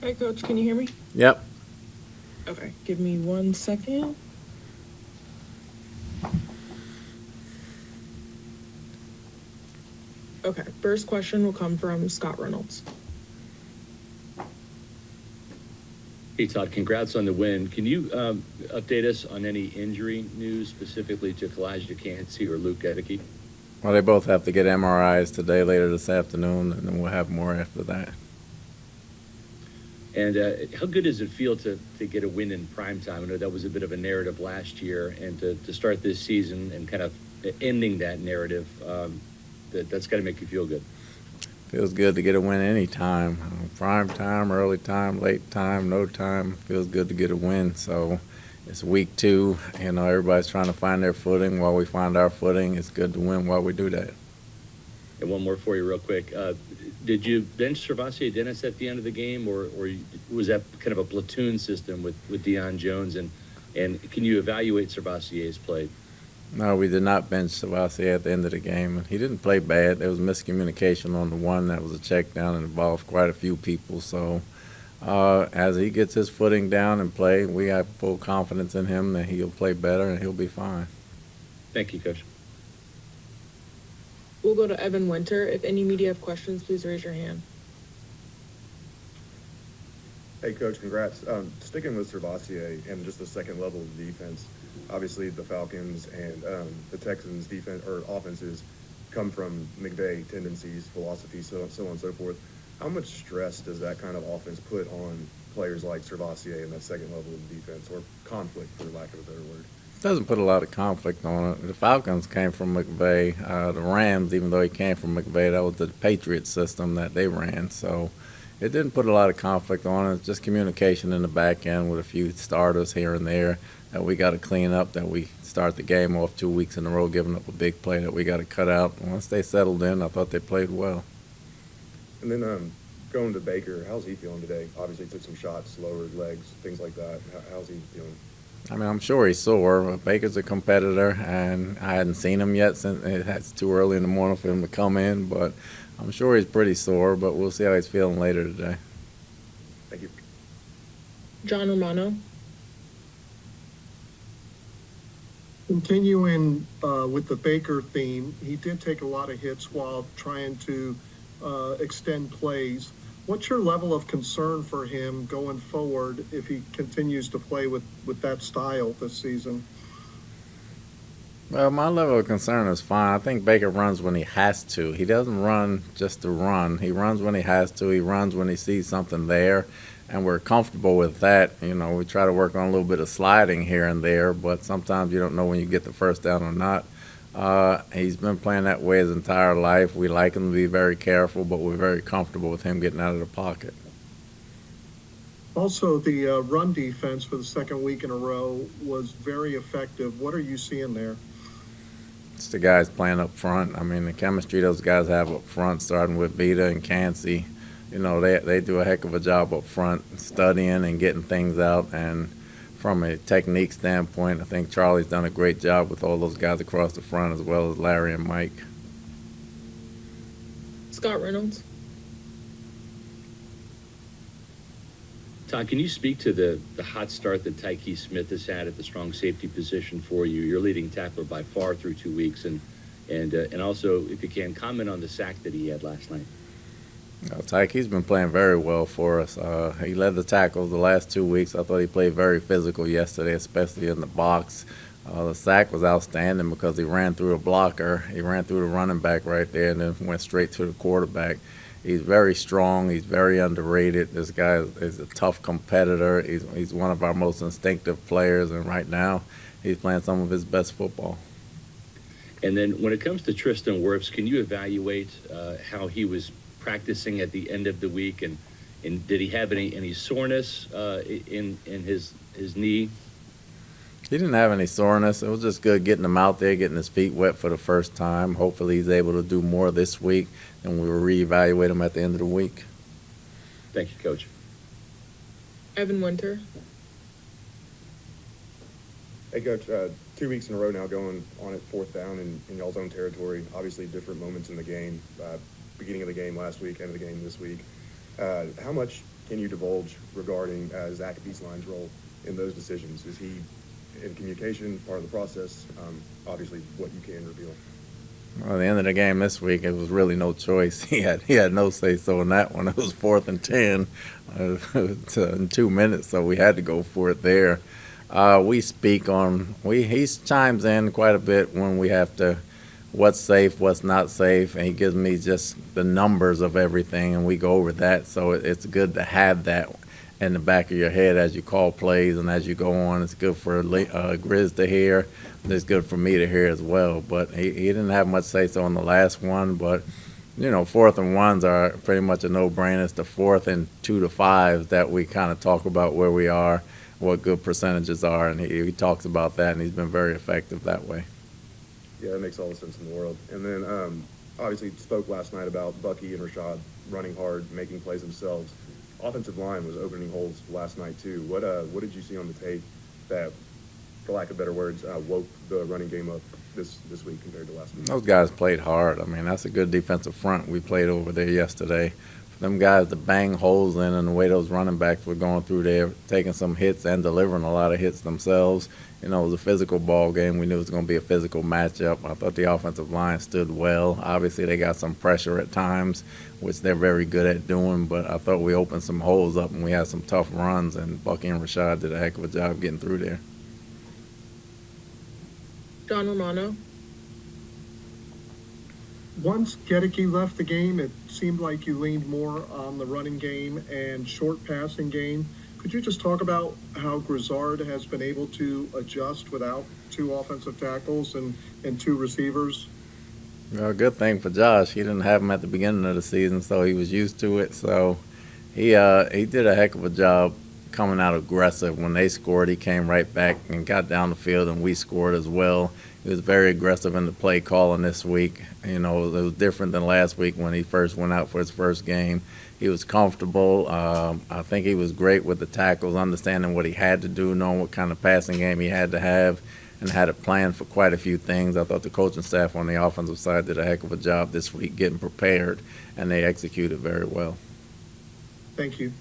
Hi, Coach. Can you hear me? Yep. Okay. Give me 1 second. Okay. First question will come from Scott Reynolds. Hey, Todd, congrats on the win. Can you update us on any injury news, specifically to Kalijah Kancey or Luke Gedeke? Well, they both have to get MRIs today, later this afternoon, and then we'll have more after that. And how good does it feel to get a win in prime time? I know that was a bit of a narrative last year, and to start this season and kind of ending that narrative, that's got to make you feel good. Feels good to get a win anytime. Prime time, early time, late time, no time. Feels good to get a win. So it's week 2. Everybody's trying to find their footing. While we find our footing, it's good to win while we do that. And one more for you, real quick. Did you bench Servassier Dennis at the end of the game, or was that kind of a platoon system with Deion Jones? And can you evaluate Servassier's play? No, we did not bench Savasi at the end of the game. He didn't play bad. There was miscommunication on the one. That was a check down and involved quite a few people. So as he gets his footing down and play, we have full confidence in him that he'll play better and he'll be fine. Thank you, Coach. We'll go to Evan Winter. If any media have questions, please raise your hand. Hey, Coach, congrats. Sticking with Servassier and just the second level of defense, obviously the Falcons and the Texans' defense or offenses come from McVay tendencies, philosophy, so on and so forth. How much stress does that kind of offense put on players like Servassier in that second level of defense, or conflict, for lack of a better word? Doesn't put a lot of conflict on it. The Falcons came from McVay. The Rams, even though he came from McVay, that was the Patriot system that they ran. So it didn't put a lot of conflict on it. It's just communication in the back end with a few starters here and there that we got to clean up, that we start the game off 2 weeks in a row giving up a big play that we got to cut out. Once they settled in, I thought they played well. And then going to Baker, how's he feeling today? Obviously took some shots, lowered legs, things like that. How's he feeling? I mean, I'm sure he's sore. But Baker's a competitor, and I hadn't seen him yet since it's too early in the morning for him to come in. But I'm sure he's pretty sore, but we'll see how he's feeling later today. Thank you. John Romano. Continuing with the Baker theme, he did take a lot of hits while trying to extend plays. What's your level of concern for him going forward if he continues to play with that style this season? Well, my level of concern is fine. I think Baker runs when he has to. He doesn't run just to run. He runs when he has to. He runs when he sees something there, and we're comfortable with that. We try to work on a little bit of sliding here and there, but sometimes you don't know when you get the first down or not. He's been playing that way his entire life. We like him to be very careful, but we're very comfortable with him getting out of the pocket. Also, the run defense for the second week in a row was very effective. What are you seeing there? It's the guys playing up front. I mean, the chemistry those guys have up front, starting with Vita and Cansey, they do a heck of a job up front, studying and getting things out. And from a technique standpoint, I think Charlie's done a great job with all those guys across the front, as well as Larry and Mike. Scott Reynolds. Todd, can you speak to the hot start that Tykee Smith has had at the strong safety position for you? You're leading tackler by far through 2 weeks, and also, if you can, comment on the sack that he had last night. Tykee's been playing very well for us. He led the tackles the last 2 weeks. I thought he played very physical yesterday, especially in the box. The sack was outstanding because he ran through a blocker. He ran through the running back right there and then went straight to the quarterback. He's very strong. He's very underrated. This guy is a tough competitor. He's one of our most instinctive players, and right now he's playing some of his best football. And then when it comes to Tristan Wirfs, can you evaluate how he was practicing at the end of the week, and did he have any soreness in his knee? He didn't have any soreness. It was just good getting him out there, getting his feet wet for the first time. Hopefully he's able to do more this week, and we will reevaluate him at the end of the week. Thank you, Coach. Evan Winter. Hey, Coach, 2 weeks in a row now going on at fourth down in y'all's own territory. Obviously different moments in the game. Beginning of the game last week, end of the game this week. How much can you divulge regarding Zach Eastline's role in those decisions? Is he in communication, part of the process? Obviously, what you can reveal. Well, at the end of the game this week, it was really no choice. He had no say-so in that one. It was 4th and 10 in 2 minutes, so we had to go for it there. He chimes in quite a bit when we have to, what's safe, what's not safe, and he gives me just the numbers of everything, and we go over that. So it's good to have that in the back of your head as you call plays and as you go on. It's good for Grizz to hear. It's good for me to hear as well. But he didn't have much say-so on the last one. But, 4th and 1s are pretty much a no-brainer. It's the 4th and 2 to 5s that we kind of talk about where we are, what good percentages are, and he talks about that, and he's been very effective that way. Yeah, that makes all the sense in the world. And then, obviously, spoke last night about Bucky and Rashad running hard, making plays themselves. Offensive line was opening holes last night too. What did you see on the tape that, for lack of better words, woke the running game up this week compared to last week? Those guys played hard. I mean, that's a good defensive front we played over there yesterday. For them guys to bang holes in, and the way those running backs were going through there, taking some hits and delivering a lot of hits themselves. It was a physical ball game. We knew it was going to be a physical matchup. I thought the offensive line stood well. Obviously, they got some pressure at times, which they're very good at doing, but I thought we opened some holes up and we had some tough runs, and Bucky and Rashad did a heck of a job getting through there. John Romano. Once Gedeke left the game, it seemed like you leaned more on the running game and short passing game. Could you just talk about how Grizzard has been able to adjust without 2 offensive tackles and 2 receivers? Well, good thing for Josh. He didn't have him at the beginning of the season, so he was used to it. So he did a heck of a job coming out aggressive. When they scored, he came right back and got down the field, and we scored as well. He was very aggressive in the play calling this week. It was different than last week when he first went out for his first game. He was comfortable. I think he was great with the tackles, understanding what he had to do, knowing what kind of passing game he had to have, and had a plan for quite a few things. I thought the coaching staff on the offensive side did a heck of a job this week getting prepared, and they executed very well. Thank you.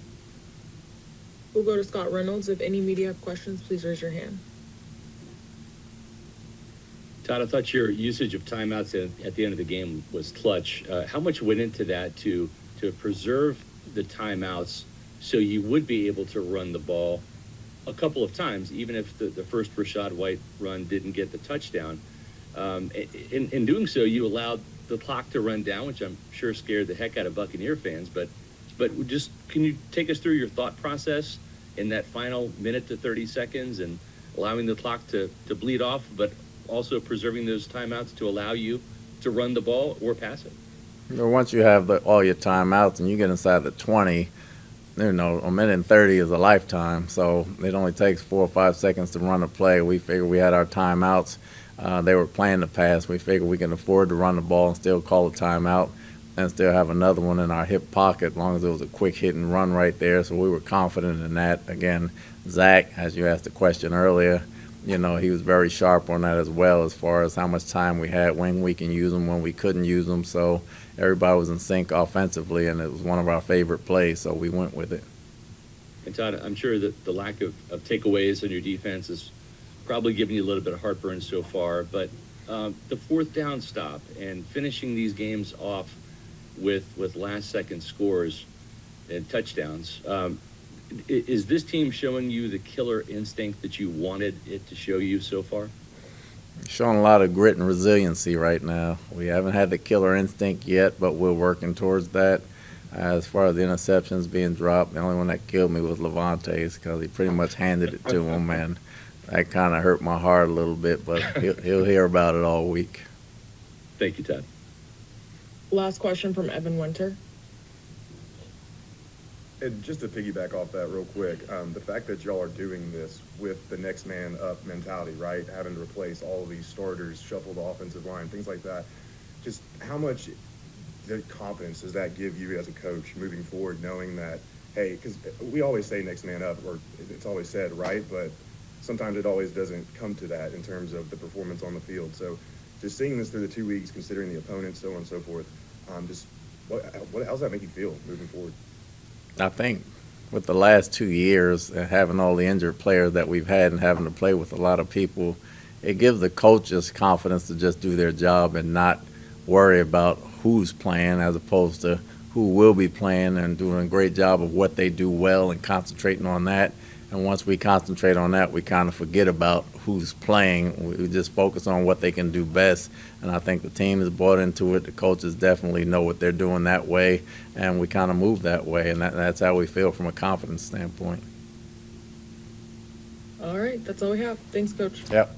We'll go to Scott Reynolds. If any media have questions, please raise your hand. Todd, I thought your usage of timeouts at the end of the game was clutch. How much went into that to preserve the timeouts so you would be able to run the ball a couple of times, even if the first Rachaad White run didn't get the touchdown? In doing so, you allowed the clock to run down, which I'm sure scared the heck out of Buccaneer fans. But just can you take us through your thought process in that final minute to 30 seconds and allowing the clock to bleed off, but also preserving those timeouts to allow you to run the ball or pass it? Once you have all your timeouts and you get inside the 20, a minute and 30 is a lifetime. So it only takes 4 or 5 seconds to run a play. We figured we had our timeouts. They were playing the pass. We figured we can afford to run the ball and still call a timeout and still have another one in our hip pocket as long as it was a quick hit and run right there. So we were confident in that. Again, Zach, as you asked the question earlier, he was very sharp on that as well, as far as how much time we had, when we can use them, when we couldn't use them. So everybody was in sync offensively, and it was one of our favorite plays, so we went with it. And Todd, I'm sure that the lack of takeaways on your defense is probably giving you a little bit of heartburn so far, but the 4th down stop and finishing these games off with last-second scores and touchdowns, is this team showing you the killer instinct that you wanted it to show you so far? Showing a lot of grit and resiliency right now. We haven't had the killer instinct yet, but we're working towards that. As far as the interceptions being dropped, the only one that killed me was Levante's, because he pretty much handed it to him, and that kind of hurt my heart a little bit, but he'll hear about it all week. Thank you, Todd. Last question from Evan Winter. And just to piggyback off that real quick, the fact that y'all are doing this with the next man up mentality, right? Having to replace all of these starters, shuffle the offensive line, things like that. Just how much confidence does that give you as a coach moving forward, knowing that, hey, because we always say next man up, or it's always said, right? But sometimes it always doesn't come to that in terms of the performance on the field. So just seeing this through the 2 weeks, considering the opponents, so on and so forth, how's that make you feel moving forward? I think with the last 2 years, having all the injured players that we've had and having to play with a lot of people, it gives the coaches confidence to just do their job and not worry about who's playing as opposed to who will be playing, and doing a great job of what they do well and concentrating on that. And once we concentrate on that, we kind of forget about who's playing. We just focus on what they can do best. And I think the team is bought into it. The coaches definitely know what they're doing that way, and we kind of move that way. And that's how we feel from a confidence standpoint. All right, that's all we have. Thanks, Coach. Yep.